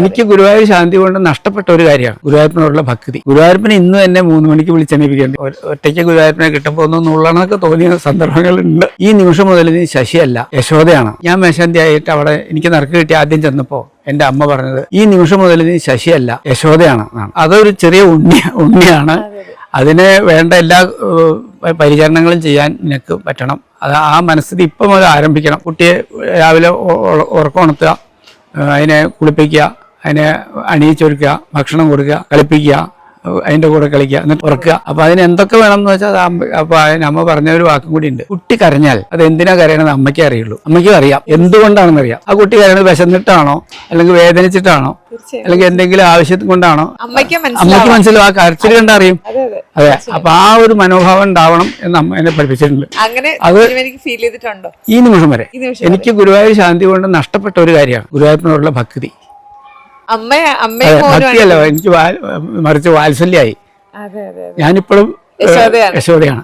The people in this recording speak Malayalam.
എനിക്ക് ഗുരുവായൂർ ശാന്തി കൊണ്ട് നഷ്ടപ്പെട്ട ഒരു കാര്യമാണ് ഗുരുവായൂരിനോടുള്ള ഭക്തി. ഗുരുവായൂരപ്പനെ ഇന്ന് തന്നെ 3 മണിക്ക് വിളിച്ചെണീപ്പിക്കേണ്ടി ഒറ്റയ്ക്ക് ഗുരുവായൂരപ്പനെ കിട്ടപ്പോ ഒന്നുള്ളതൊക്കെ തോന്നിയ സന്ദർഭങ്ങളുണ്ട്. ഈ നിമിഷം മുതൽ നീ ശശിയല്ല യശോദയാണ്. ഞാൻ മേശാന്തി ആയിട്ട് അവിടെ എനിക്ക് നറുക്ക് കിട്ടി ആദ്യം ചെന്നപ്പോ എന്റെ അമ്മ പറഞ്ഞത് ഈ നിമിഷം മുതൽ നീ ശശിയല്ല യശോദയാണ് എന്നാണ്. അതൊരു ചെറിയ ഉണ്ണിയാണ്. അതിന് വേണ്ട എല്ലാ പരിചരണങ്ങളും ചെയ്യാൻ നിനക്ക് പറ്റണം. അത് ആ മനസ്ഥിതി ഇപ്പം മുതൽ ആരംഭിക്കണം. കുട്ടിയെ രാവിലെ ഉറക്കമുണർത്തുക, അതിനെ കുളിപ്പിക്കുക, അതിനെ അണിയിച്ചൊരുക്കുക, ഭക്ഷണം കൊടുക്കുക, കളിപ്പിക്കുക, അതിൻ്റെ കൂടെ കളിക്കുക, എന്നിട്ട് ഉറക്കുക. അപ്പൊ അതിന് എന്തൊക്കെ വേണം എന്ന് വെച്ചാൽ അപ്പൊ അമ്മ പറഞ്ഞ ഒരു വാക്കും കൂടി ഉണ്ട്. കുട്ടി കരഞ്ഞാൽ അത് എന്തിനാ കരയണമെന്ന് അമ്മയ്ക്കേ അറിയുള്ളൂ. അമ്മയ്ക്കും അറിയാം എന്തുകൊണ്ടാണെന്ന് അറിയാം. ആ കുട്ടി കരയണത് വിശന്നിട്ടാണോ, അല്ലെങ്കിൽ വേദനിച്ചിട്ടാണോ, അല്ലെങ്കിൽ എന്തെങ്കിലും ആവശ്യത്തിന് കൊണ്ടാണോ അമ്മയ്ക്ക് മനസ്സിലാവും. ആ കരച്ചിൽ കണ്ടാ അറിയും. അതെ. അപ്പൊ ആ ഒരു മനോഭാവം ഉണ്ടാവണം എന്ന് അമ്മ എന്നെ പഠിപ്പിച്ചിട്ടുണ്ട്. അത് ഈ നിമിഷം വരെ എനിക്ക് ഗുരുവായൂർ ശാന്തി കൊണ്ട് നഷ്ടപ്പെട്ട ഒരു കാര്യമാണ് ഗുരുവായൂരിനോടുള്ള ഭക്തി. ഭക്തിയല്ല, എനിക്ക് മറിച്ച് വാത്സല്യായി. ഞാനിപ്പോഴും യശോദയാണ്.